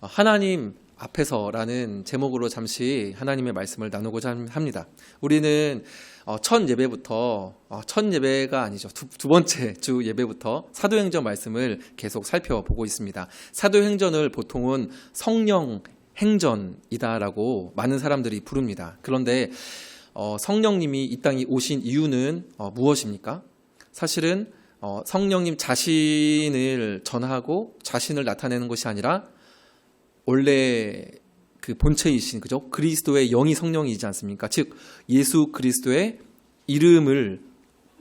하나님 앞에서라는 제목으로 잠시 하나님의 말씀을 나누고자 합니다. 우리는 첫 예배부터 첫 예배가 아니죠. 두 번째 주 예배부터 사도행전 말씀을 계속 살펴보고 있습니다. 사도행전을 보통은 성령 행전이다라고 많은 사람들이 부릅니다. 그런데 성령님이 이 땅에 오신 이유는 무엇입니까? 사실은 성령님 자신을 전하고 자신을 나타내는 것이 아니라 원래 그 본체이신 그죠? 그리스도의 영이 성령이지 않습니까? 즉 예수 그리스도의 이름을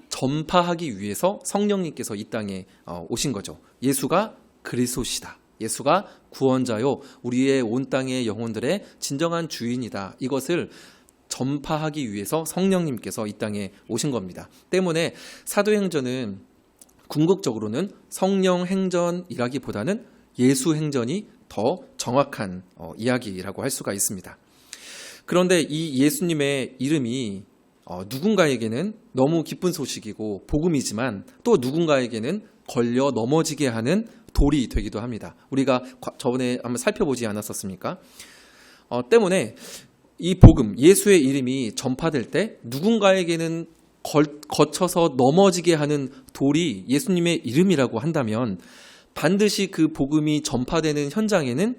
전파하기 위해서 성령님께서 이 땅에 오신 거죠. 예수가 그리스도시다. 예수가 구원자요 우리의 온 땅의 영혼들의 진정한 주인이다. 이것을 전파하기 위해서 성령님께서 이 땅에 오신 겁니다. 때문에 사도행전은 궁극적으로는 성령 행전이라기보다는 예수 행전이 더 정확한 이야기라고 할 수가 있습니다. 그런데 이 예수님의 이름이 누군가에게는 너무 기쁜 소식이고 복음이지만 또 누군가에게는 걸려 넘어지게 하는 돌이 되기도 합니다. 우리가 저번에 한번 살펴보지 않았었습니까? 때문에 이 복음, 예수의 이름이 전파될 때 누군가에게는 거쳐서 넘어지게 하는 돌이 예수님의 이름이라고 한다면 반드시 그 복음이 전파되는 현장에는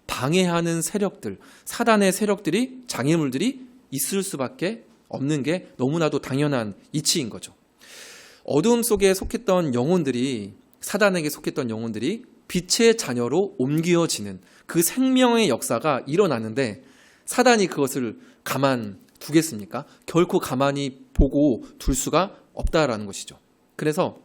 방해하는 세력들, 사단의 세력들이, 장애물들이 있을 수밖에 없는 게 너무나도 당연한 이치인 거죠. 어두움 속에 속했던 영혼들이, 사단에게 속했던 영혼들이 빛의 자녀로 옮겨지는 그 생명의 역사가 일어나는데 사단이 그것을 가만 두겠습니까? 결코 가만히 보고 둘 수가 없다라는 것이죠. 그래서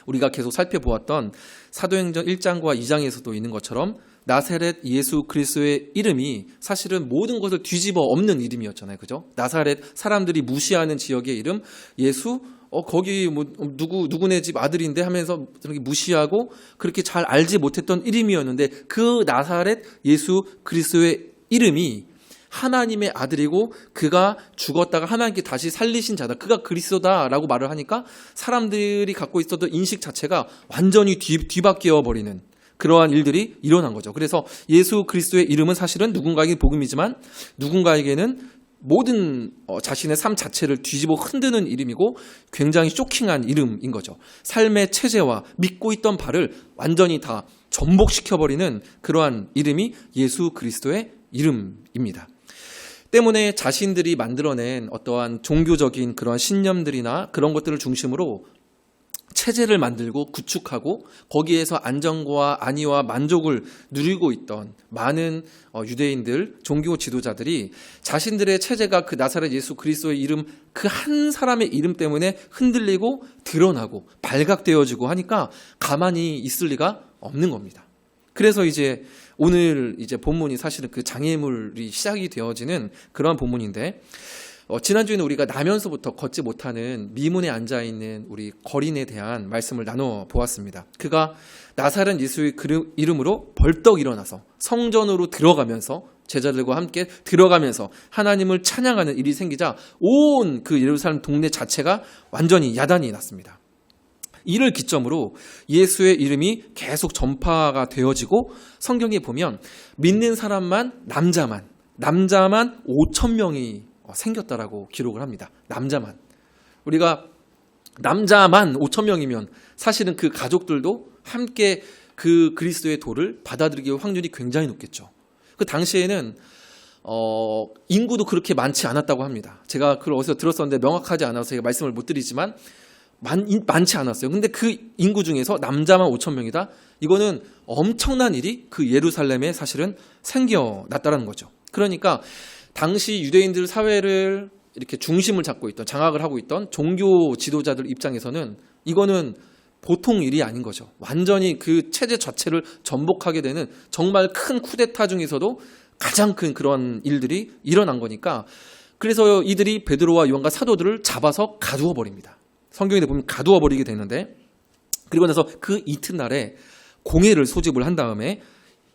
우리가 계속 살펴보았던 사도행전 1장과 2장에서도 있는 것처럼 나사렛 예수 그리스도의 이름이 사실은 모든 것을 뒤집어 엎는 이름이었잖아요. 그죠? 나사렛 사람들이 무시하는 지역의 이름 예수 거기 뭐 누구네 집 아들인데 하면서 그렇게 무시하고 그렇게 잘 알지 못했던 이름이었는데 그 나사렛 예수 그리스도의 이름이 하나님의 아들이고 그가 죽었다가 하나님께 다시 살리신 자다. 그가 그리스도다라고 말을 하니까 사람들이 갖고 있었던 인식 자체가 완전히 뒤바뀌어 버리는 그러한 일들이 일어난 거죠. 그래서 예수 그리스도의 이름은 사실은 누군가에게 복음이지만 누군가에게는 모든 자신의 삶 자체를 뒤집어 흔드는 이름이고 굉장히 쇼킹한 이름인 거죠. 삶의 체제와 믿고 있던 바를 완전히 다 전복시켜버리는 그러한 이름이 예수 그리스도의 이름입니다. 때문에 자신들이 만들어낸 어떠한 종교적인 그런 신념들이나 그런 것들을 중심으로 체제를 만들고 구축하고 거기에서 안정과 안위와 만족을 누리고 있던 많은 유대인들, 종교 지도자들이 자신들의 체제가 그 나사렛 예수 그리스도의 이름 그 한 사람의 이름 때문에 흔들리고 드러나고 발각되어지고 하니까 가만히 있을 리가 없는 겁니다. 그래서 이제 오늘 이제 본문이 사실은 그 장애물이 시작이 되어지는 그러한 본문인데 지난주에는 우리가 나면서부터 걷지 못하는 미문에 앉아있는 우리 거린에 대한 말씀을 나눠 보았습니다. 그가 나사렛 예수의 이름으로 벌떡 일어나서 성전으로 들어가면서 제자들과 함께 들어가면서 하나님을 찬양하는 일이 생기자 온 그 예루살렘 동네 자체가 완전히 야단이 났습니다. 이를 기점으로 예수의 이름이 계속 전파가 되어지고 성경에 보면 믿는 사람만 남자만 5,000명이 생겼다라고 기록을 합니다. 남자만. 우리가 남자만 5,000명이면 사실은 그 가족들도 함께 그 그리스도의 도를 받아들이기 확률이 굉장히 높겠죠. 그 당시에는 인구도 그렇게 많지 않았다고 합니다. 제가 그걸 어디서 들었었는데 명확하지 않아서 제가 말씀을 못 드리지만 많지 않았어요. 근데 그 인구 중에서 남자만 5,000명이다? 이거는 엄청난 일이 그 예루살렘에 사실은 생겨났다는 거죠. 그러니까 당시 유대인들 사회를 이렇게 중심을 잡고 있던, 장악을 하고 있던 종교 지도자들 입장에서는 이거는 보통 일이 아닌 거죠. 완전히 그 체제 자체를 전복하게 되는 정말 큰 쿠데타 중에서도 가장 큰 그런 일들이 일어난 거니까 그래서 이들이 베드로와 요한과 사도들을 잡아서 가두어 버립니다. 성경에 보면 가두어 버리게 되는데 그리고 나서 그 이튿날에 공회를 소집을 한 다음에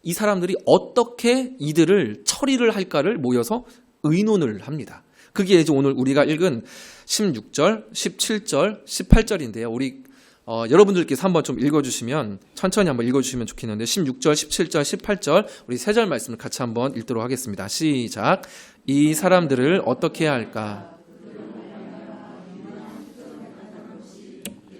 이 사람들이 어떻게 이들을 처리를 할까를 모여서 의논을 합니다. 그게 이제 오늘 우리가 읽은 16절, 17절, 18절인데요. 우리 여러분들께서 한번 좀 읽어주시면, 천천히 한번 읽어주시면 좋겠는데 16절, 17절, 18절 우리 세 절 말씀을 같이 한번 읽도록 하겠습니다. 시작. 이 사람들을 어떻게 해야 할까?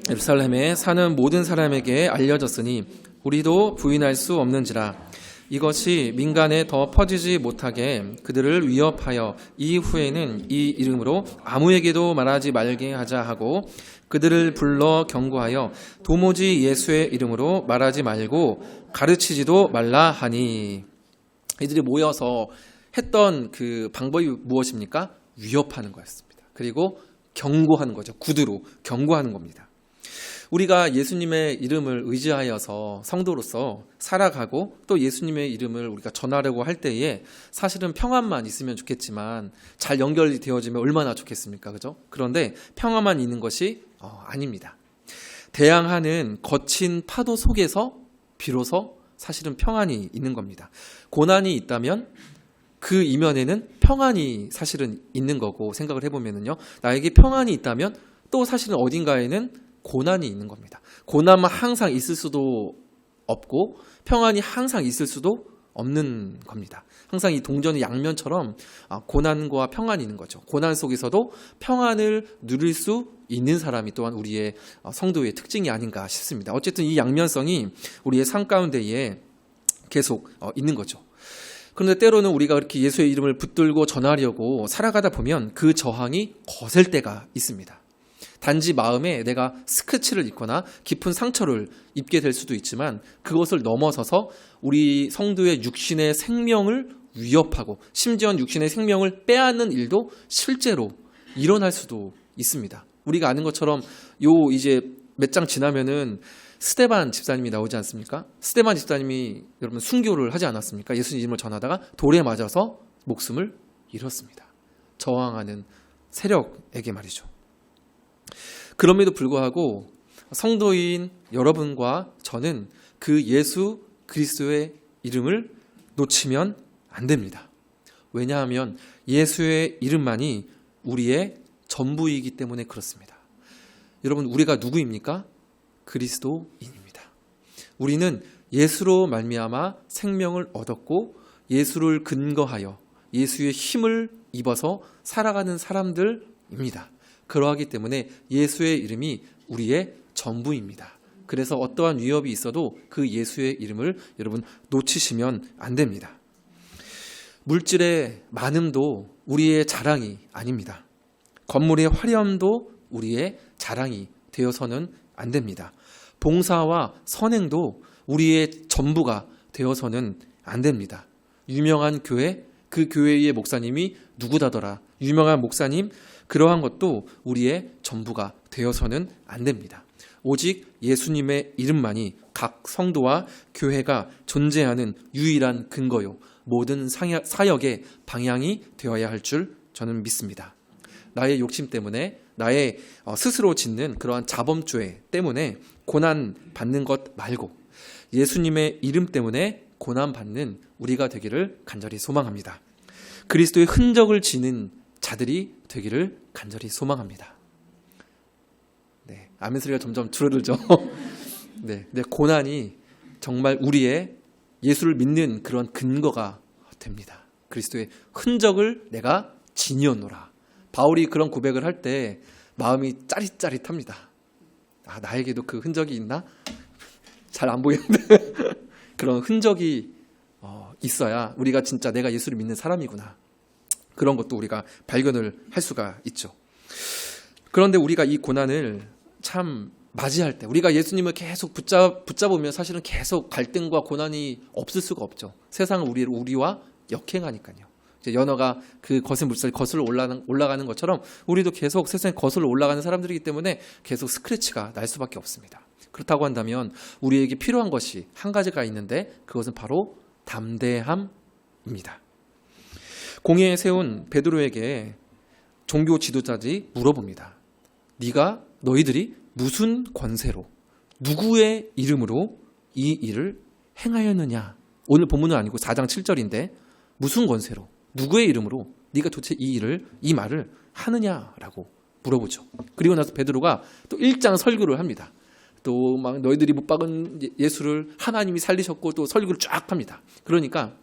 예루살렘에 사는 모든 사람에게 알려졌으니 우리도 부인할 수 없는지라. 이것이 민간에 더 퍼지지 못하게 그들을 위협하여 이후에는 이 이름으로 아무에게도 말하지 말게 하자 하고 그들을 불러 경고하여 도무지 예수의 이름으로 말하지 말고 가르치지도 말라 하니. 이들이 모여서 했던 그 방법이 무엇입니까? 위협하는 거였습니다. 그리고 경고하는 거죠. 구두로 경고하는 겁니다. 우리가 예수님의 이름을 의지하여서 성도로서 살아가고 또 예수님의 이름을 우리가 전하려고 할 때에 사실은 평안만 있으면 좋겠지만 잘 연결이 되어지면 얼마나 좋겠습니까? 그죠? 그런데 평안만 있는 것이 아닙니다. 대항하는 거친 파도 속에서 비로소 사실은 평안이 있는 겁니다. 고난이 있다면 그 이면에는 평안이 사실은 있는 거고 생각을 해보면은요. 나에게 평안이 있다면 또 사실은 어딘가에는 고난이 있는 겁니다. 고난은 항상 있을 수도 없고 평안이 항상 있을 수도 없는 겁니다. 항상 이 동전의 양면처럼 고난과 평안이 있는 거죠. 고난 속에서도 평안을 누릴 수 있는 사람이 또한 우리의 성도의 특징이 아닌가 싶습니다. 어쨌든 이 양면성이 우리의 삶 가운데에 계속 있는 거죠. 그런데 때로는 우리가 그렇게 예수의 이름을 붙들고 전하려고 살아가다 보면 그 저항이 거셀 때가 있습니다. 단지 마음에 내가 스크치를 입거나 깊은 상처를 입게 될 수도 있지만 그것을 넘어서서 우리 성도의 육신의 생명을 위협하고 심지어 육신의 생명을 빼앗는 일도 실제로 일어날 수도 있습니다. 우리가 아는 것처럼 이제 몇 장 지나면은 스데반 집사님이 나오지 않습니까? 스데반 집사님이 여러분 순교를 하지 않았습니까? 예수님 이름을 전하다가 돌에 맞아서 목숨을 잃었습니다. 저항하는 세력에게 말이죠. 그럼에도 불구하고 성도인 여러분과 저는 그 예수 그리스도의 이름을 놓치면 안 됩니다. 왜냐하면 예수의 이름만이 우리의 전부이기 때문에 그렇습니다. 여러분, 우리가 누구입니까? 그리스도인입니다. 우리는 예수로 말미암아 생명을 얻었고 예수를 근거하여 예수의 힘을 입어서 살아가는 사람들입니다. 그러하기 때문에 예수의 이름이 우리의 전부입니다. 그래서 어떠한 위협이 있어도 그 예수의 이름을 여러분 놓치시면 안 됩니다. 물질의 많음도 우리의 자랑이 아닙니다. 건물의 화려함도 우리의 자랑이 되어서는 안 됩니다. 봉사와 선행도 우리의 전부가 되어서는 안 됩니다. 유명한 교회, 그 교회의 목사님이 누구다더라. 유명한 목사님, 그러한 것도 우리의 전부가 되어서는 안 됩니다. 오직 예수님의 이름만이 각 성도와 교회가 존재하는 유일한 근거요. 모든 사역의 방향이 되어야 할 줄 저는 믿습니다. 나의 욕심 때문에 나의 스스로 짓는 그러한 자범죄 때문에 고난 받는 것 말고 예수님의 이름 때문에 고난 받는 우리가 되기를 간절히 소망합니다. 그리스도의 흔적을 지닌 자들이 되기를 간절히 소망합니다. 네, 아멘 소리가 점점 줄어들죠. 네, 고난이 정말 우리의 예수를 믿는 그런 근거가 됩니다. 그리스도의 흔적을 내가 지니었노라. 바울이 그런 고백을 할 때 마음이 짜릿짜릿합니다. 나에게도 그 흔적이 있나? 잘 안 보이는데 그런 흔적이 있어야 우리가 진짜 내가 예수를 믿는 사람이구나. 그런 것도 우리가 발견을 할 수가 있죠. 그런데 우리가 이 고난을 참 맞이할 때 우리가 예수님을 계속 붙잡으면 사실은 계속 갈등과 고난이 없을 수가 없죠. 세상은 우리와 역행하니까요. 이제 연어가 그 거센 물살이 거슬러 올라가는 것처럼 우리도 계속 세상에 거슬러 올라가는 사람들이기 때문에 계속 스크래치가 날 수밖에 없습니다. 그렇다고 한다면 우리에게 필요한 것이 한 가지가 있는데 그것은 바로 담대함입니다. 공회에 세운 베드로에게 종교 지도자들이 물어봅니다. 너희들이 무슨 권세로 누구의 이름으로 이 일을 행하였느냐? 오늘 본문은 아니고 4장 7절인데 무슨 권세로 누구의 이름으로 네가 도대체 이 말을 하느냐라고 물어보죠. 그리고 나서 베드로가 또 1장 설교를 합니다. 또 막 너희들이 못 박은 예수를 하나님이 살리셨고 또 설교를 쫙 합니다. 그러니까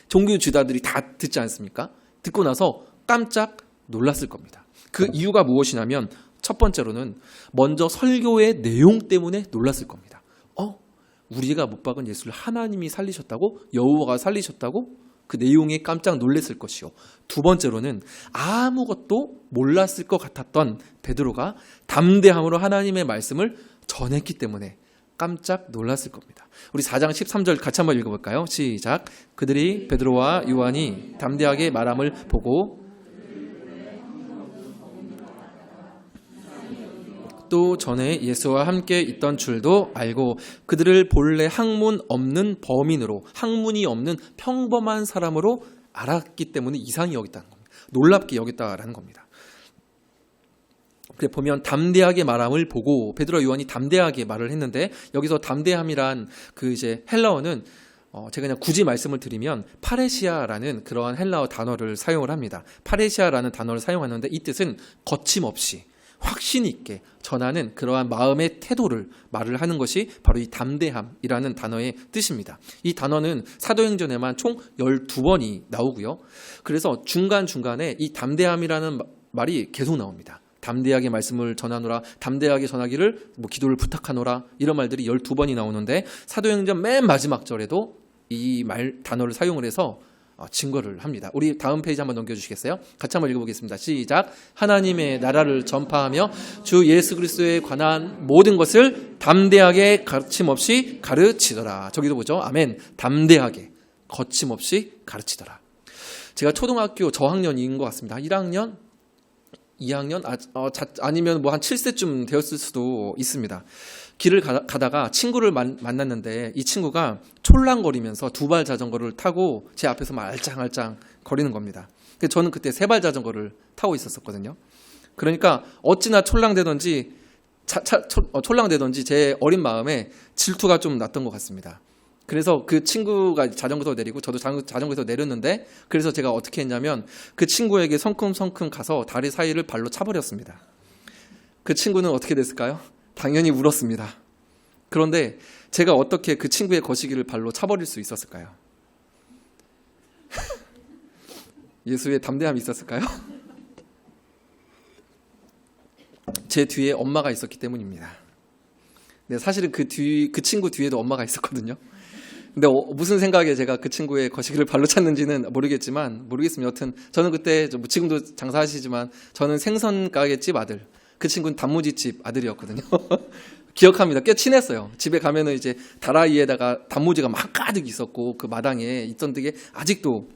종교 지도자들이 다 듣지 않습니까? 듣고 나서 깜짝 놀랐을 겁니다. 그 이유가 무엇이냐면 첫 번째로는 먼저 설교의 내용 때문에 놀랐을 겁니다. 우리가 못 박은 예수를 하나님이 살리셨다고? 여호와가 살리셨다고? 그 내용에 깜짝 놀랐을 것이요. 두 번째로는 아무것도 몰랐을 것 같았던 베드로가 담대함으로 하나님의 말씀을 전했기 때문에 깜짝 놀랐을 겁니다. 우리 4장 13절 같이 한번 읽어볼까요? 시작. 그들이 베드로와 요한이 담대하게 말함을 보고 또 전에 예수와 함께 있던 줄도 알고 그들을 본래 학문 없는 범인으로, 학문이 없는 평범한 사람으로 알았기 때문에 이상히 여겼다는 겁니다. 놀랍게 여겼다라는 겁니다. 그래 보면 담대하게 말함을 보고 베드로 요한이 담대하게 말을 했는데 여기서 담대함이란 그 이제 헬라어는 제가 그냥 굳이 말씀을 드리면 파레시아라는 그러한 헬라어 단어를 사용을 합니다. 파레시아라는 단어를 사용하는데 이 뜻은 거침없이 확신 있게 전하는 그러한 마음의 태도를 말을 하는 것이 바로 이 담대함이라는 단어의 뜻입니다. 이 단어는 사도행전에만 총 12번이 나오고요. 그래서 중간중간에 이 담대함이라는 말이 계속 나옵니다. 담대하게 말씀을 전하노라, 담대하게 전하기를 기도를 부탁하노라, 이런 말들이 12번이 나오는데 사도행전 맨 마지막 절에도 이 단어를 사용을 해서 증거를 합니다. 우리 다음 페이지 한번 넘겨주시겠어요? 같이 한번 읽어보겠습니다. 시작. 하나님의 나라를 전파하며 주 예수 그리스도에 관한 모든 것을 담대하게 거침없이 가르치더라. 저기도 보죠. 아멘. 담대하게 거침없이 가르치더라. 제가 초등학교 저학년인 것 같습니다. 1학년? 2학년? 아니면 뭐 한 7세쯤 되었을 수도 있습니다. 길을 가다가 친구를 만났는데 이 친구가 촐랑거리면서 두발 자전거를 타고 제 앞에서 막 알짱알짱 거리는 겁니다. 저는 그때 세발 자전거를 타고 있었거든요. 그러니까 어찌나 촐랑대던지 제 어린 마음에 질투가 좀 났던 것 같습니다. 그래서 그 친구가 자전거에서 내리고 저도 자전거에서 내렸는데 그래서 제가 어떻게 했냐면 그 친구에게 성큼성큼 가서 다리 사이를 발로 차버렸습니다. 그 친구는 어떻게 됐을까요? 당연히 울었습니다. 그런데 제가 어떻게 그 친구의 거시기를 발로 차버릴 수 있었을까요? 예수의 담대함이 있었을까요? 제 뒤에 엄마가 있었기 때문입니다. 네, 사실은 그 친구 뒤에도 엄마가 있었거든요. 근데 무슨 생각에 제가 그 친구의 거시기를 발로 찼는지는 모르겠습니다. 여튼 저는 그때 지금도 장사하시지만 저는 생선 가게집 아들, 그 친구는 단무지집 아들이었거든요. 기억합니다. 꽤 친했어요. 집에 가면은 이제 다라이에다가 단무지가 막 가득 있었고 그 마당에 있던 게 아직도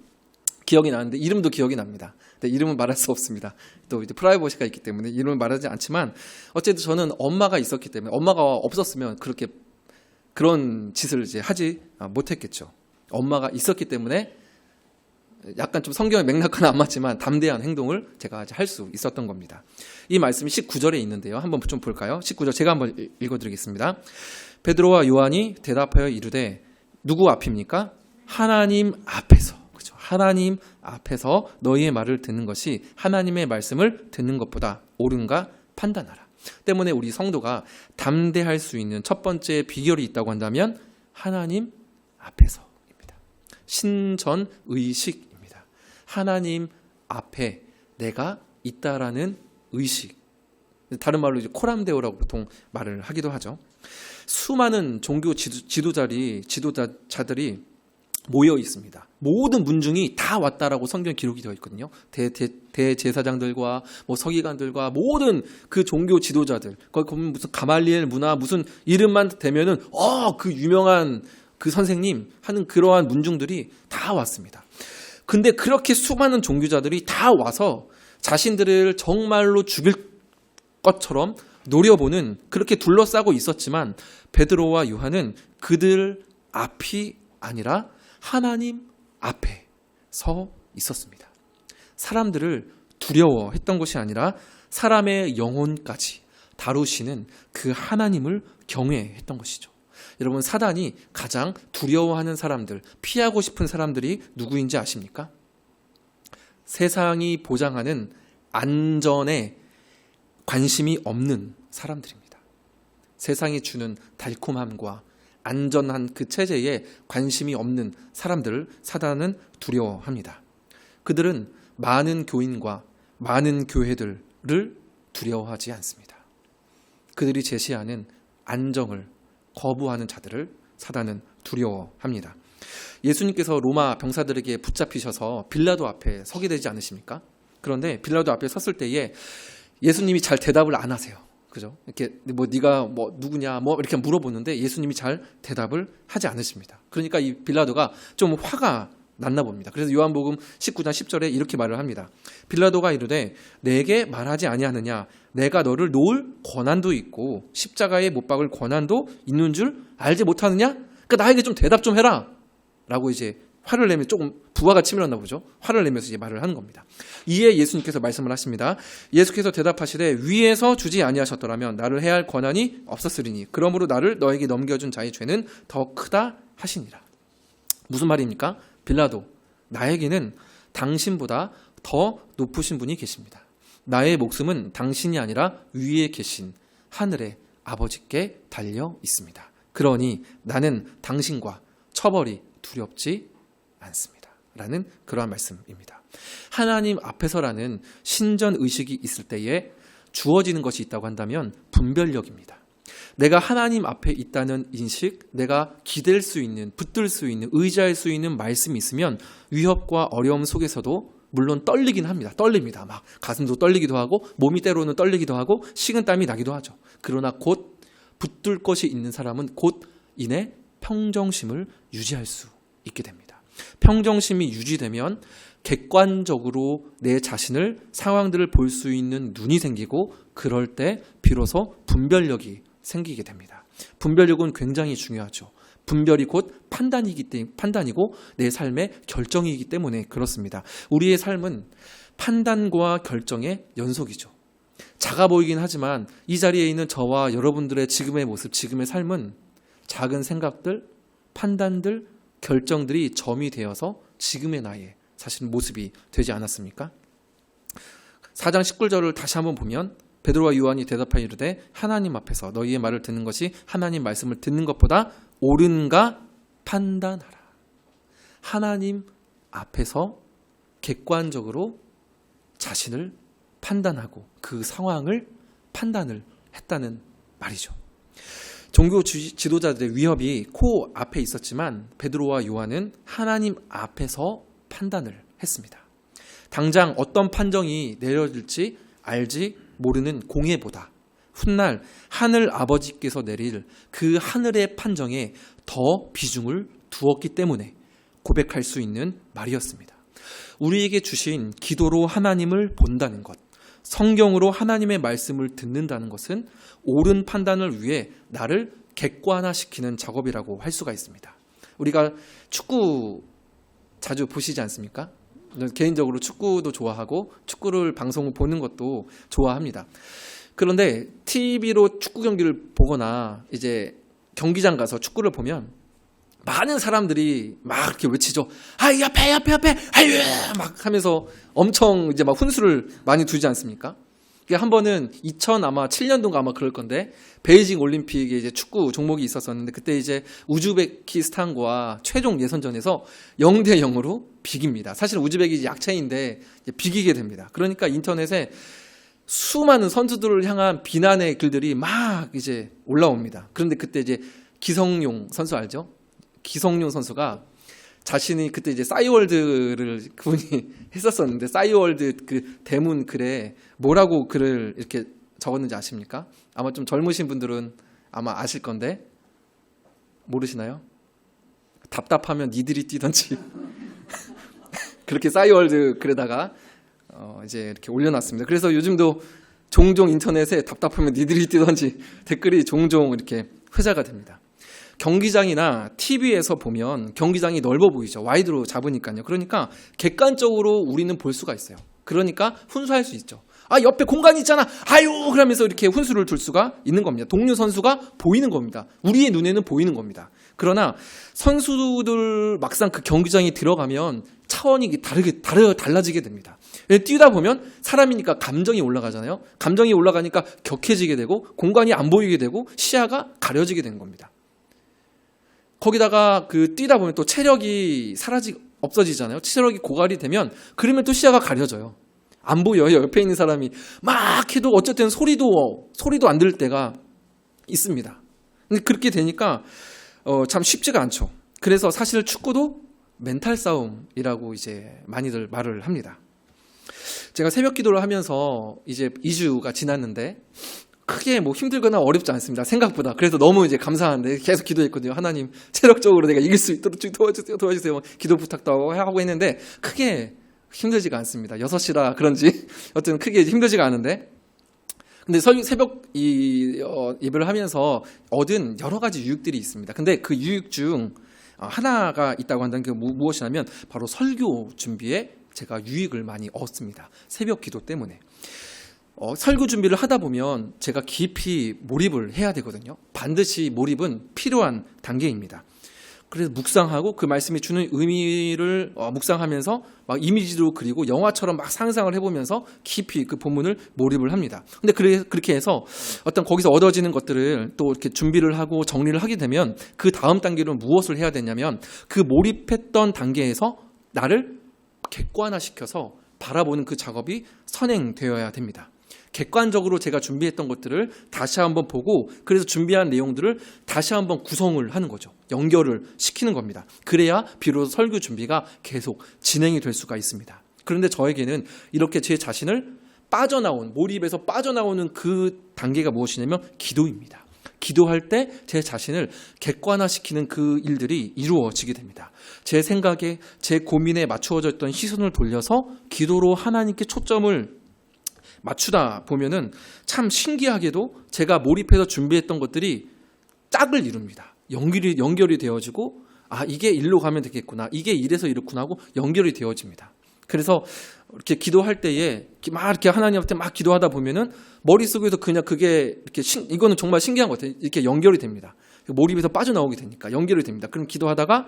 기억이 나는데 이름도 기억이 납니다. 근데 이름은 말할 수 없습니다. 또 이제 프라이버시가 있기 때문에 이름을 말하지 않지만 어쨌든 저는 엄마가 있었기 때문에 엄마가 없었으면 그런 짓을 이제 하지 못했겠죠. 엄마가 있었기 때문에 약간 좀 성경의 맥락과는 안 맞지만 담대한 행동을 제가 할 수 있었던 겁니다. 이 말씀이 19절에 있는데요. 한번 좀 볼까요? 19절 제가 한번 읽어드리겠습니다. 베드로와 요한이 대답하여 이르되 누구 앞입니까? 하나님 앞에서. 그렇죠. 하나님 앞에서 너희의 말을 듣는 것이 하나님의 말씀을 듣는 것보다 옳은가 판단하라. 때문에 우리 성도가 담대할 수 있는 첫 번째 비결이 있다고 한다면 하나님 앞에서입니다. 신전의식입니다. 하나님 앞에 내가 있다라는 의식. 다른 말로 이제 코람데오라고 보통 말을 하기도 하죠. 수많은 종교 지도자들이 모여 있습니다. 모든 문중이 다 왔다라고 성경 기록이 되어 있거든요. 대제사장들과 서기관들과 모든 그 종교 지도자들. 거기 보면 무슨 가말리엘 문화 무슨 이름만 대면은 그 유명한 그 선생님 하는 그러한 문중들이 다 왔습니다. 근데 그렇게 수많은 종교자들이 다 와서 자신들을 정말로 죽일 것처럼 노려보는 그렇게 둘러싸고 있었지만 베드로와 요한은 그들 앞이 아니라 하나님 앞에 서 있었습니다. 사람들을 두려워했던 것이 아니라 사람의 영혼까지 다루시는 그 하나님을 경외했던 것이죠. 여러분, 사단이 가장 두려워하는 사람들, 피하고 싶은 사람들이 누구인지 아십니까? 세상이 보장하는 안전에 관심이 없는 사람들입니다. 세상이 주는 달콤함과 안전한 그 체제에 관심이 없는 사람들을 사단은 두려워합니다. 그들은 많은 교인과 많은 교회들을 두려워하지 않습니다. 그들이 제시하는 안정을 거부하는 자들을 사단은 두려워합니다. 예수님께서 로마 병사들에게 붙잡히셔서 빌라도 앞에 서게 되지 않으십니까? 그런데 빌라도 앞에 섰을 때에 예수님이 잘 대답을 안 하세요. 그죠? 이렇게 뭐 네가 뭐 누구냐 뭐 이렇게 물어보는데 예수님이 잘 대답을 하지 않으십니다. 그러니까 이 빌라도가 좀 화가 났나 봅니다. 그래서 요한복음 19장 10절에 이렇게 말을 합니다. 빌라도가 이르되 내게 말하지 아니하느냐 내가 너를 놓을 권한도 있고 십자가에 못 박을 권한도 있는 줄 알지 못하느냐? 그러니까 나에게 좀 대답 좀 해라 라고 이제 화를 내면 조금 부하가 치밀었나 보죠. 화를 내면서 이제 말을 하는 겁니다. 이에 예수님께서 말씀을 하십니다. 예수께서 대답하시되 위에서 주지 아니하셨더라면 나를 해할 권한이 없었으리니 그러므로 나를 너에게 넘겨준 자의 죄는 더 크다 하시니라. 무슨 말입니까? 빌라도, 나에게는 당신보다 더 높으신 분이 계십니다. 나의 목숨은 당신이 아니라 위에 계신 하늘의 아버지께 달려 있습니다. 그러니 나는 당신과 처벌이 두렵지 않습니다. 라는 그러한 말씀입니다. 하나님 앞에서라는 신전 의식이 있을 때에 주어지는 것이 있다고 한다면 분별력입니다. 내가 하나님 앞에 있다는 인식, 내가 기댈 수 있는, 붙들 수 있는, 의지할 수 있는 말씀이 있으면 위협과 어려움 속에서도 물론 떨리긴 합니다. 떨립니다. 막 가슴도 떨리기도 하고 몸이 때로는 떨리기도 하고 식은땀이 나기도 하죠. 그러나 곧 붙들 것이 있는 사람은 곧 이내 평정심을 유지할 수 있게 됩니다. 평정심이 유지되면 객관적으로 내 자신을 상황들을 볼 수 있는 눈이 생기고 그럴 때 비로소 분별력이 생기게 됩니다. 분별력은 굉장히 중요하죠. 분별이 곧 판단이고 내 삶의 결정이기 때문에 그렇습니다. 우리의 삶은 판단과 결정의 연속이죠. 작아 보이긴 하지만 이 자리에 있는 저와 여러분들의 지금의 모습, 지금의 삶은 작은 생각들, 판단들, 결정들이 점이 되어서 지금의 나의 사실 모습이 되지 않았습니까? 4장 19절을 다시 한번 보면 베드로와 요한이 대답하여 이르되 하나님 앞에서 너희의 말을 듣는 것이 하나님 말씀을 듣는 것보다 옳은가 판단하라. 하나님 앞에서 객관적으로 자신을 판단하고 그 상황을 판단을 했다는 말이죠. 종교 지도자들의 위협이 코 앞에 있었지만 베드로와 요한은 하나님 앞에서 판단을 했습니다. 당장 어떤 판정이 내려질지 알지 모르는 공예보다 훗날 하늘 아버지께서 내릴 그 하늘의 판정에 더 비중을 두었기 때문에 고백할 수 있는 말이었습니다. 우리에게 주신 기도로 하나님을 본다는 것, 성경으로 하나님의 말씀을 듣는다는 것은 옳은 판단을 위해 나를 객관화시키는 작업이라고 할 수가 있습니다. 우리가 축구 자주 보시지 않습니까? 개인적으로 축구도 좋아하고 축구를 방송을 보는 것도 좋아합니다. 그런데 TV로 축구 경기를 보거나 이제 경기장 가서 축구를 보면 많은 사람들이 막 이렇게 외치죠. 아, 옆에, 아유, 막 하면서 엄청 이제 막 훈수를 많이 두지 않습니까? 한 번은 2007년도인가 아마 그럴 건데 베이징 올림픽에 이제 축구 종목이 있었었는데 그때 이제 우즈베키스탄과 최종 예선전에서 0대 0으로 비깁니다. 사실 우즈벡이 약체인데 비기게 됩니다. 그러니까 인터넷에 수많은 선수들을 향한 비난의 글들이 막 이제 올라옵니다. 그런데 그때 이제 기성용 선수 알죠? 기성용 선수가 자신이 그때 이제 싸이월드를 그분이 했었었는데 싸이월드 그 대문 글에 뭐라고 글을 이렇게 적었는지 아십니까? 아마 좀 젊으신 분들은 아마 아실 건데 모르시나요? 답답하면 니들이 뛰던지 그렇게 싸이월드 글에다가 이제 이렇게 올려놨습니다. 그래서 요즘도 종종 인터넷에 답답하면 니들이 뛰던지 댓글이 종종 이렇게 회자가 됩니다. 경기장이나 TV에서 보면 경기장이 넓어 보이죠. 와이드로 잡으니까요. 그러니까 객관적으로 우리는 볼 수가 있어요. 그러니까 훈수할 수 있죠. 아, 옆에 공간이 있잖아. 아유, 그러면서 이렇게 훈수를 둘 수가 있는 겁니다. 동료 선수가 보이는 겁니다. 우리의 눈에는 보이는 겁니다. 그러나 선수들 막상 그 경기장에 들어가면 차원이 달라지게 됩니다. 뛰다 보면 사람이니까 감정이 올라가잖아요. 감정이 올라가니까 격해지게 되고 공간이 안 보이게 되고 시야가 가려지게 되는 겁니다. 거기다가 뛰다 보면 또 체력이 없어지잖아요. 체력이 고갈이 되면 그러면 또 시야가 가려져요. 안 보여요. 옆에 있는 사람이 막 해도 어쨌든 소리도 안 들을 때가 있습니다. 근데 그렇게 되니까 참 쉽지가 않죠. 그래서 사실 축구도 멘탈 싸움이라고 이제 많이들 말을 합니다. 제가 새벽 기도를 하면서 이제 2주가 지났는데 크게 뭐 힘들거나 어렵지 않습니다. 생각보다. 그래서 너무 이제 감사한데 계속 기도했거든요. 하나님 체력적으로 내가 이길 수 있도록 도와주세요. 기도 부탁도 하고 했는데 크게 힘들지가 않습니다. 6시라 그런지 어쨌든 크게 힘들지가 않은데 근데 새벽 예배를 하면서 얻은 여러 가지 유익들이 있습니다. 근데 그 유익 중 하나가 있다고 한다는 게 무엇이냐면 바로 설교 준비에 제가 유익을 많이 얻습니다. 새벽 기도 때문에. 설교 준비를 하다 보면 제가 깊이 몰입을 해야 되거든요. 반드시 몰입은 필요한 단계입니다. 그래서 묵상하고 그 말씀이 주는 의미를 묵상하면서 막 이미지로 그리고 영화처럼 막 상상을 해보면서 깊이 그 본문을 몰입을 합니다. 근데 그렇게 해서 어떤 거기서 얻어지는 것들을 또 이렇게 준비를 하고 정리를 하게 되면 그 다음 단계로 무엇을 해야 되냐면 그 몰입했던 단계에서 나를 객관화시켜서 바라보는 그 작업이 선행되어야 됩니다. 객관적으로 제가 준비했던 것들을 다시 한번 보고 그래서 준비한 내용들을 다시 한번 구성을 하는 거죠. 연결을 시키는 겁니다. 그래야 비로소 설교 준비가 계속 진행이 될 수가 있습니다. 그런데 저에게는 이렇게 제 자신을 몰입에서 빠져나오는 그 단계가 무엇이냐면 기도입니다. 기도할 때 제 자신을 객관화시키는 그 일들이 이루어지게 됩니다. 제 생각에 제 고민에 맞추어져 있던 시선을 돌려서 기도로 하나님께 초점을 맞추다 보면은 참 신기하게도 제가 몰입해서 준비했던 것들이 짝을 이룹니다. 연결이 되어지고 이게 일로 가면 되겠구나. 이게 이래서 이렇구나 하고 연결이 되어집니다. 그래서 이렇게 기도할 때에 막 이렇게 하나님 앞에 막 기도하다 보면은 머릿속에서 그냥 그게 이렇게 이거는 정말 신기한 것 같아요. 이렇게 연결이 됩니다. 몰입에서 빠져나오게 되니까 연결이 됩니다. 그럼 기도하다가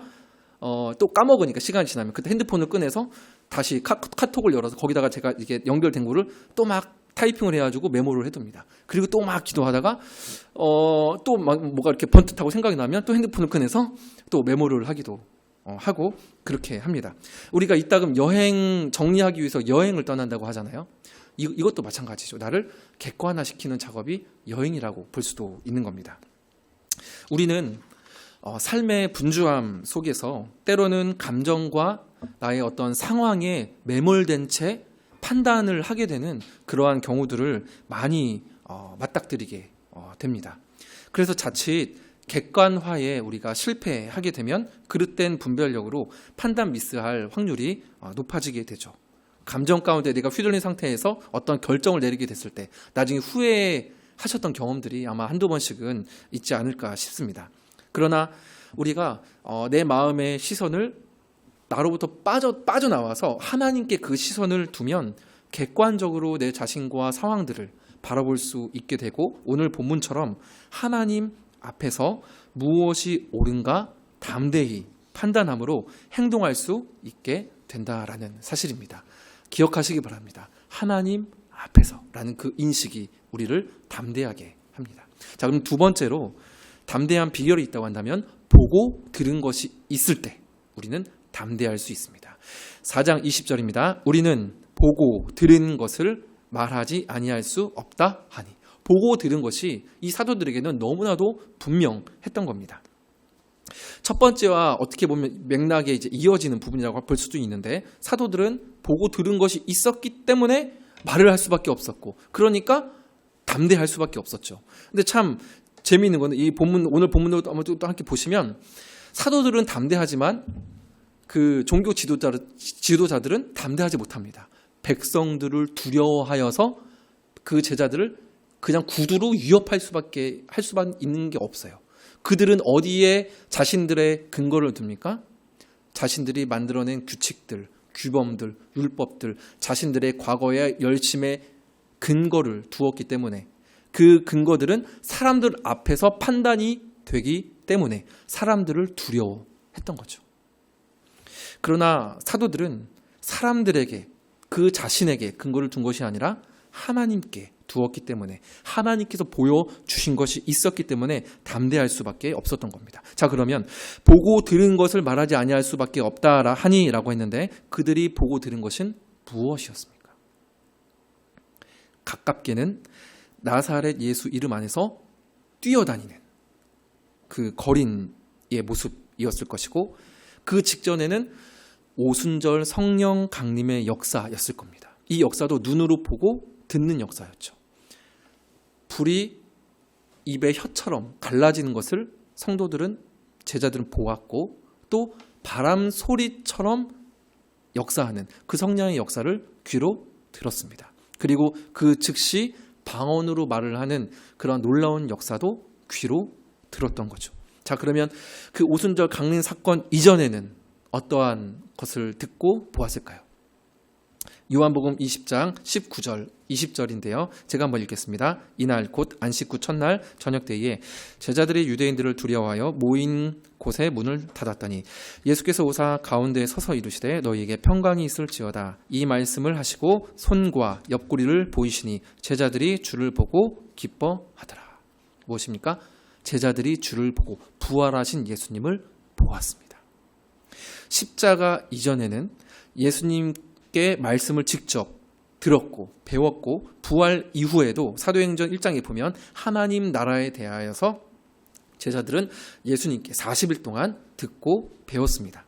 또 까먹으니까 시간이 지나면 그때 핸드폰을 꺼내서 다시 카톡을 열어서 거기다가 제가 이게 연결된 거를 또 막 타이핑을 해가지고 메모를 해둡니다. 그리고 또 막 기도하다가 또 막 뭐가 이렇게 번뜩하고 생각이 나면 또 핸드폰을 꺼내서 또 메모를 하기도 하고 그렇게 합니다. 우리가 이따금 여행 정리하기 위해서 여행을 떠난다고 하잖아요. 이것도 마찬가지죠. 나를 객관화시키는 작업이 여행이라고 볼 수도 있는 겁니다. 우리는 삶의 분주함 속에서 때로는 감정과 나의 어떤 상황에 매몰된 채 판단을 하게 되는 그러한 경우들을 많이 맞닥뜨리게 됩니다. 그래서 자칫 객관화에 우리가 실패하게 되면 그릇된 분별력으로 판단 미스할 확률이 높아지게 되죠. 감정 가운데 내가 휘둘린 상태에서 어떤 결정을 내리게 됐을 때 나중에 후회하셨던 경험들이 아마 한두 번씩은 있지 않을까 싶습니다. 그러나 우리가 내 마음의 시선을 나로부터 빠져나와서 하나님께 그 시선을 두면 객관적으로 내 자신과 상황들을 바라볼 수 있게 되고 오늘 본문처럼 하나님 앞에서 무엇이 옳은가 담대히 판단함으로 행동할 수 있게 된다라는 사실입니다. 기억하시기 바랍니다. 하나님 앞에서라는 그 인식이 우리를 담대하게 합니다. 자, 그럼 두 번째로 담대한 비결이 있다고 한다면 보고 들은 것이 있을 때 우리는 담대할 수 있습니다. 4장 20절입니다. 우리는 보고 들은 것을 말하지 아니할 수 없다 하니. 보고 들은 것이 이 사도들에게는 너무나도 분명했던 겁니다. 첫 번째와 어떻게 보면 맥락에 이제 이어지는 부분이라고 볼 수도 있는데 사도들은 보고 들은 것이 있었기 때문에 말을 할 수밖에 없었고 그러니까 담대할 수밖에 없었죠. 근데 참 재미있는 거는 이 본문 오늘 본문으로 또 함께 보시면 사도들은 담대하지만 그 종교 지도자들은 담대하지 못합니다. 백성들을 두려워하여서 그 제자들을 그냥 구두로 위협할 수밖에 있는 게 없어요. 그들은 어디에 자신들의 근거를 둡니까? 자신들이 만들어낸 규칙들, 규범들, 율법들, 자신들의 과거의 열심의 근거를 두었기 때문에 그 근거들은 사람들 앞에서 판단이 되기 때문에 사람들을 두려워했던 거죠. 그러나 사도들은 사람들에게 그 자신에게 근거를 둔 것이 아니라 하나님께 두었기 때문에 하나님께서 보여주신 것이 있었기 때문에 담대할 수밖에 없었던 겁니다. 자, 그러면 보고 들은 것을 말하지 아니할 수밖에 없다 하니라고 했는데 그들이 보고 들은 것은 무엇이었습니까? 가깝게는 나사렛 예수 이름 안에서 뛰어다니는 그 거린의 모습이었을 것이고 그 직전에는 오순절 성령 강림의 역사였을 겁니다. 이 역사도 눈으로 보고 듣는 역사였죠. 불이 입의 혀처럼 갈라지는 것을 성도들은 제자들은 보았고 또 바람 소리처럼 역사하는 그 성령의 역사를 귀로 들었습니다. 그리고 그 즉시 방언으로 말을 하는 그런 놀라운 역사도 귀로 들었던 거죠. 자, 그러면 그 오순절 강림 사건 이전에는 어떠한 것을 듣고 보았을까요? 요한복음 20장 19절 20절인데요. 제가 한번 읽겠습니다. 이날 곧 안식 후 첫날 저녁 때에 제자들이 유대인들을 두려워하여 모인 곳에 문을 닫았더니 예수께서 오사 가운데에 서서 이르시되 너희에게 평강이 있을지어다. 이 말씀을 하시고 손과 옆구리를 보이시니 제자들이 주를 보고 기뻐하더라. 무엇입니까? 제자들이 주를 보고 부활하신 예수님을 보았습니다. 십자가 이전에는 예수님께 말씀을 직접 들었고 배웠고 부활 이후에도 사도행전 1장에 보면 하나님 나라에 대하여서 제자들은 예수님께 40일 동안 듣고 배웠습니다.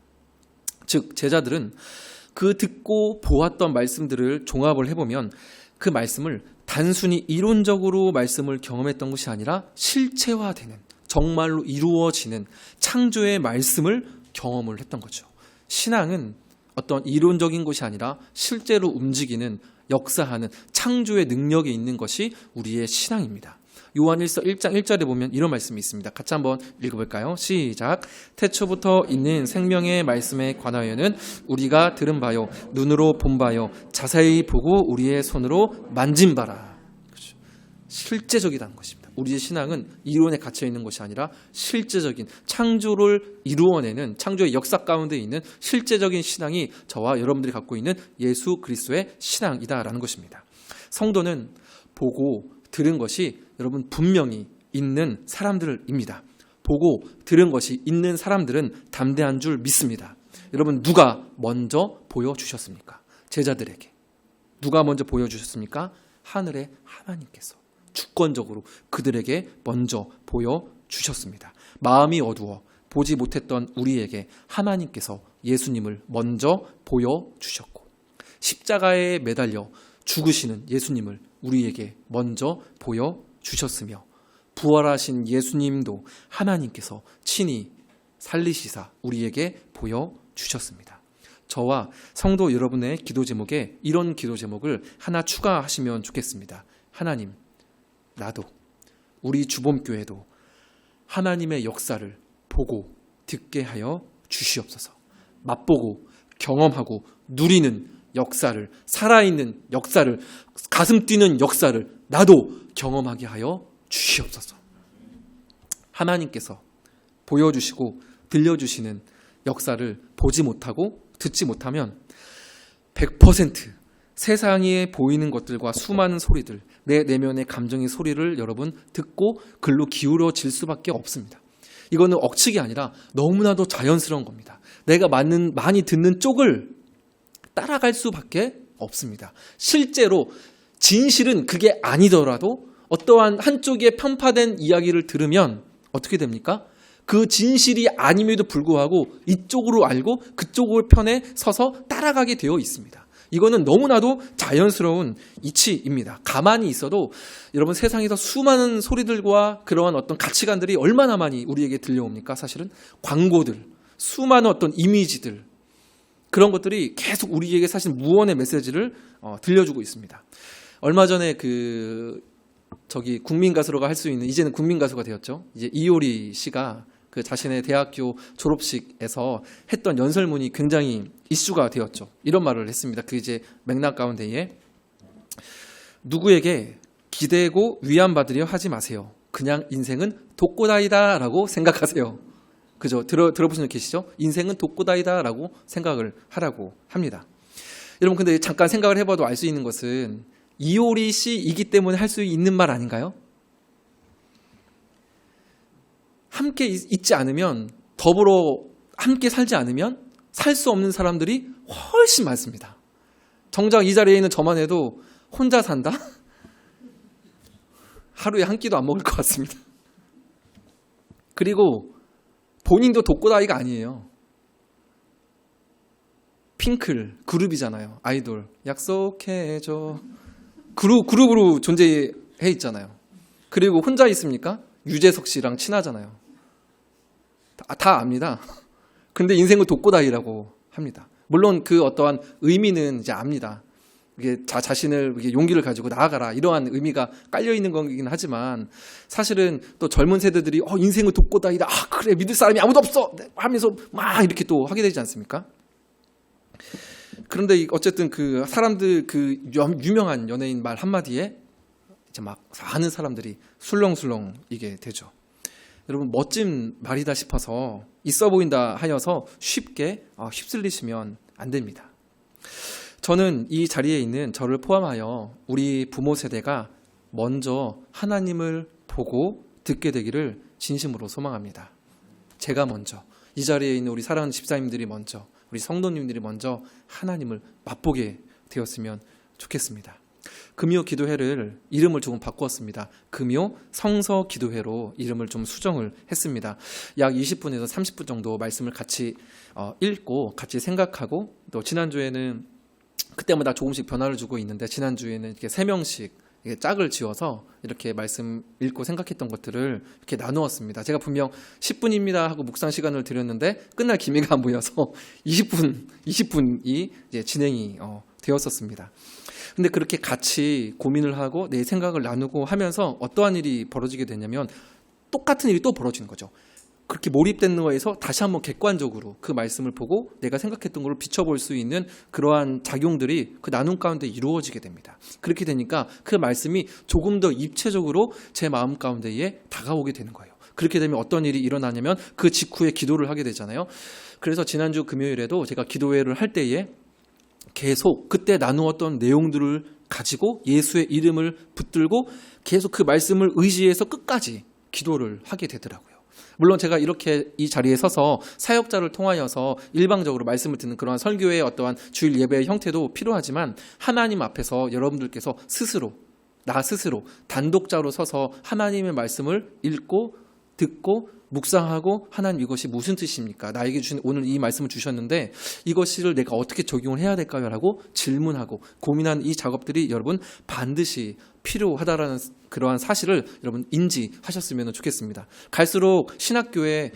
즉 제자들은 그 듣고 보았던 말씀들을 종합을 해보면 그 말씀을 단순히 이론적으로 말씀을 경험했던 것이 아니라 실체화되는 정말로 이루어지는 창조의 말씀을 경험을 했던 거죠. 신앙은 어떤 이론적인 것이 아니라 실제로 움직이는 역사하는 창조의 능력이 있는 것이 우리의 신앙입니다. 요한일서 1장 1절에 보면 이런 말씀이 있습니다. 같이 한번 읽어볼까요? 시작. 태초부터 있는 생명의 말씀에 관하여는 우리가 들은 바요 눈으로 본 바요 자세히 보고 우리의 손으로 만진 바라. 그렇죠. 실제적이라는 것입니다. 우리의 신앙은 이론에 갇혀 있는 것이 아니라 실제적인 창조를 이루어내는 창조의 역사 가운데 있는 실제적인 신앙이 저와 여러분들이 갖고 있는 예수 그리스도의 신앙이다라는 것입니다. 성도는 보고 들은 것이 여러분 분명히 있는 사람들입니다. 보고 들은 것이 있는 사람들은 담대한 줄 믿습니다. 여러분 누가 먼저 보여주셨습니까? 제자들에게. 누가 먼저 보여주셨습니까? 하늘의 하나님께서 주권적으로 그들에게 먼저 보여주셨습니다. 마음이 어두워 보지 못했던 우리에게 하나님께서 예수님을 먼저 보여주셨고 십자가에 매달려 죽으시는 예수님을 우리에게 먼저 보여주셨으며 부활하신 예수님도 하나님께서 친히 살리시사 우리에게 보여주셨습니다. 저와 성도 여러분의 기도 제목에 이런 기도 제목을 하나 추가하시면 좋겠습니다. 하나님, 나도 우리 주봄교회도 하나님의 역사를 보고 듣게 하여 주시옵소서. 맛보고 경험하고 누리는 역사를, 살아있는 역사를, 가슴 뛰는 역사를 나도 경험하게 하여 주시옵소서. 하나님께서 보여주시고 들려주시는 역사를 보지 못하고 듣지 못하면 100% 세상에 보이는 것들과 수많은 소리들, 내 내면의 감정의 소리를 여러분 듣고 글로 기울어질 수밖에 없습니다. 이거는 억측이 아니라 너무나도 자연스러운 겁니다. 내가 많이 듣는 쪽을 따라갈 수밖에 없습니다. 실제로 진실은 그게 아니더라도 어떠한 한쪽에 편파된 이야기를 들으면 어떻게 됩니까? 그 진실이 아님에도 불구하고 이쪽으로 알고 그쪽 편에 서서 따라가게 되어 있습니다. 이거는 너무나도 자연스러운 이치입니다. 가만히 있어도 여러분 세상에서 수많은 소리들과 그러한 어떤 가치관들이 얼마나 많이 우리에게 들려옵니까? 사실은 광고들, 수많은 어떤 이미지들 그런 것들이 계속 우리에게 사실 무언의 메시지를 들려주고 있습니다. 얼마 전에 국민 가수로가 할 수 있는 이제는 국민 가수가 되었죠. 이제 이효리 씨가 그 자신의 대학교 졸업식에서 했던 연설문이 굉장히 이슈가 되었죠. 이런 말을 했습니다. 그 이제 맥락 가운데에 누구에게 기대고 위안받으려 하지 마세요. 그냥 인생은 독고다이다라고 생각하세요. 그죠? 들어보신 분 계시죠? 인생은 독고다이다라고 생각을 하라고 합니다. 여러분, 근데 잠깐 생각을 해봐도 알 수 있는 것은 이효리 씨이기 때문에 할 수 있는 말 아닌가요? 함께 있지 않으면, 더불어 함께 살지 않으면 살 수 없는 사람들이 훨씬 많습니다. 정작 이 자리에 있는 저만 해도 혼자 산다? 하루에 한 끼도 안 먹을 것 같습니다. 그리고 본인도 독고다이가 아니에요. 핑클, 그룹이잖아요. 아이돌. 약속해줘. 그룹으로 존재해 있잖아요. 그리고 혼자 있습니까? 유재석 씨랑 친하잖아요. 다 압니다. 근데 인생은 독고다이라고 합니다. 물론 그 어떠한 의미는 이제 압니다. 이게 자신을 이게 용기를 가지고 나아가라, 이러한 의미가 깔려 있는 거긴 하지만, 사실은 또 젊은 세대들이 인생은 독고다이다, 그래, 믿을 사람이 아무도 없어 하면서 막 이렇게 또 하게 되지 않습니까? 그런데 어쨌든 그 사람들, 그 유명한 연예인 말 한마디에 이제 막 많은 사람들이 술렁술렁 이게 되죠. 여러분, 멋진 말이다 싶어서, 있어 보인다 하여서 쉽게 휩쓸리시면 안 됩니다. 저는 이 자리에 있는 저를 포함하여 우리 부모 세대가 먼저 하나님을 보고 듣게 되기를 진심으로 소망합니다. 제가 먼저, 이 자리에 있는 우리 사랑하는 집사님들이 먼저, 우리 성도님들이 먼저 하나님을 맛보게 되었으면 좋겠습니다. 금요 기도회를 이름을 조금 바꾸었습니다. 금요 성서 기도회로 이름을 좀 수정을 했습니다. 약 20분에서 30분 정도 말씀을 같이 읽고 같이 생각하고, 또 지난주에는 그때마다 조금씩 변화를 주고 있는데, 지난주에는 이렇게 3명씩 짝을 지어서 이렇게 말씀 읽고 생각했던 것들을 이렇게 나누었습니다. 제가 분명 10분입니다 하고 묵상 시간을 드렸는데 끝날 기미가 안 보여서 20분이 이제 진행이 되었었습니다. 근데 그렇게 같이 고민을 하고 내 생각을 나누고 하면서 어떠한 일이 벌어지게 되냐면, 똑같은 일이 또 벌어지는 거죠. 그렇게 몰입된 거에서 다시 한번 객관적으로 그 말씀을 보고 내가 생각했던 걸 비춰볼 수 있는 그러한 작용들이 그 나눔 가운데 이루어지게 됩니다. 그렇게 되니까 그 말씀이 조금 더 입체적으로 제 마음 가운데에 다가오게 되는 거예요. 그렇게 되면 어떤 일이 일어나냐면 그 직후에 기도를 하게 되잖아요. 그래서 지난주 금요일에도 제가 기도회를 할 때에 계속 그때 나누었던 내용들을 가지고 예수의 이름을 붙들고 계속 그 말씀을 의지해서 끝까지 기도를 하게 되더라고요. 물론 제가 이렇게 이 자리에 서서 사역자를 통하여서 일방적으로 말씀을 듣는 그러한 설교의 어떠한 주일 예배의 형태도 필요하지만, 하나님 앞에서 여러분들께서 나 스스로 단독자로 서서 하나님의 말씀을 읽고 듣고 묵상하고, 하나님 이것이 무슨 뜻입니까? 나에게 주신 오늘 이 말씀을 주셨는데 이것을 내가 어떻게 적용을 해야 될까요? 라고 질문하고 고민하는 이 작업들이 여러분 반드시 필요하다라는 그러한 사실을 여러분 인지하셨으면 좋겠습니다. 갈수록 신학교에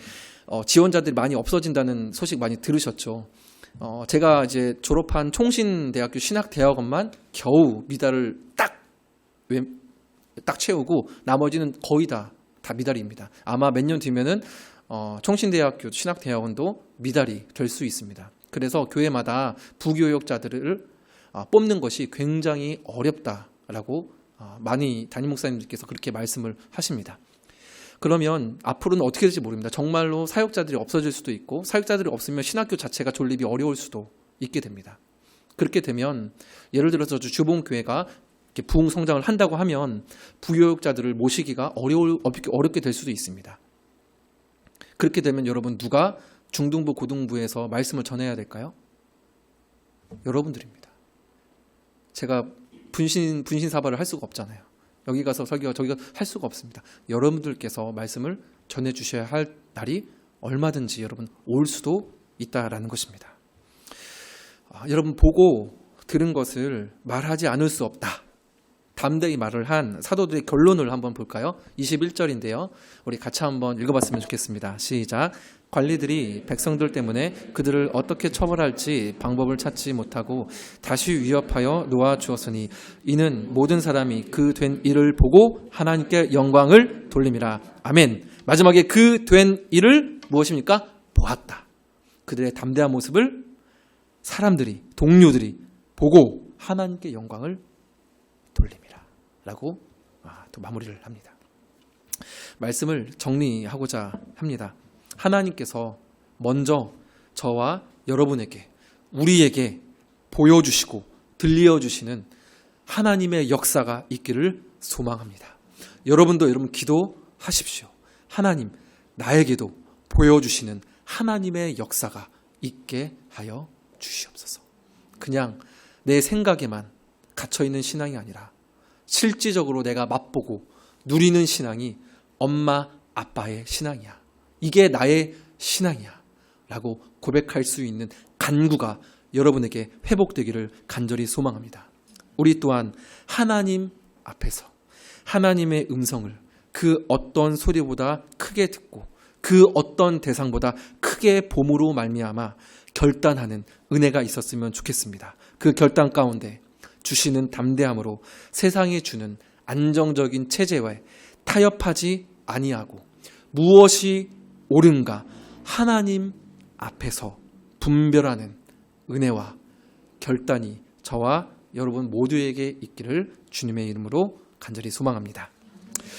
지원자들이 많이 없어진다는 소식 많이 들으셨죠. 제가 이제 졸업한 총신대학교 신학대학원만 겨우 미달을 딱 채우고 나머지는 거의 다 미달입니다. 아마 몇 년 뒤면은 총신대학교 신학대학원도 미달이 될 수 있습니다. 그래서 교회마다 부교역자들을 뽑는 것이 굉장히 어렵다라고 많이 담임 목사님들께서 그렇게 말씀을 하십니다. 그러면 앞으로는 어떻게 될지 모릅니다. 정말로 사역자들이 없어질 수도 있고, 사역자들이 없으면 신학교 자체가 존립이 어려울 수도 있게 됩니다. 그렇게 되면 예를 들어서 주봉교회가 부흥 성장을 한다고 하면 부교역자들을 모시기가 어렵게 될 수도 있습니다. 그렇게 되면 여러분, 누가 중등부 고등부에서 말씀을 전해야 될까요? 여러분들입니다. 제가 분신사발을 할 수가 없잖아요. 여기 가서 설교, 저기 가서 할 수가 없습니다. 여러분들께서 말씀을 전해주셔야 할 날이 얼마든지 여러분 올 수도 있다라는 것입니다. 여러분, 보고 들은 것을 말하지 않을 수 없다. 담대히 말을 한 사도들의 결론을 한번 볼까요? 21절인데요. 우리 같이 한번 읽어봤으면 좋겠습니다. 시작. 관리들이 백성들 때문에 그들을 어떻게 처벌할지 방법을 찾지 못하고 다시 위협하여 놓아주었으니 이는 모든 사람이 그 된 일을 보고 하나님께 영광을 돌림이라. 아멘. 마지막에 그 된 일을 무엇입니까? 보았다. 그들의 담대한 모습을 사람들이, 동료들이 보고 하나님께 영광을 돌림이라 라고 또 마무리를 합니다. 말씀을 정리하고자 합니다. 하나님께서 먼저 저와 여러분에게, 우리에게 보여주시고 들려주시는 하나님의 역사가 있기를 소망합니다. 여러분도 여러분 기도하십시오. 하나님, 나에게도 보여주시는 하나님의 역사가 있게 하여 주시옵소서. 그냥 내 생각에만 갇혀있는 신앙이 아니라 실질적으로 내가 맛보고 누리는 신앙이 엄마, 아빠의 신앙이야. 이게 나의 신앙이야. 라고 고백할 수 있는 간구가 여러분에게 회복되기를 간절히 소망합니다. 우리 또한 하나님 앞에서 하나님의 음성을 그 어떤 소리보다 크게 듣고 그 어떤 대상보다 크게 봄으로 말미암아 결단하는 은혜가 있었으면 좋겠습니다. 그 결단 가운데 주시는 담대함으로 세상이 주는 안정적인 체제와 타협하지 아니하고 무엇이 옳은가 하나님 앞에서 분별하는 은혜와 결단이 저와 여러분 모두에게 있기를 주님의 이름으로 간절히 소망합니다.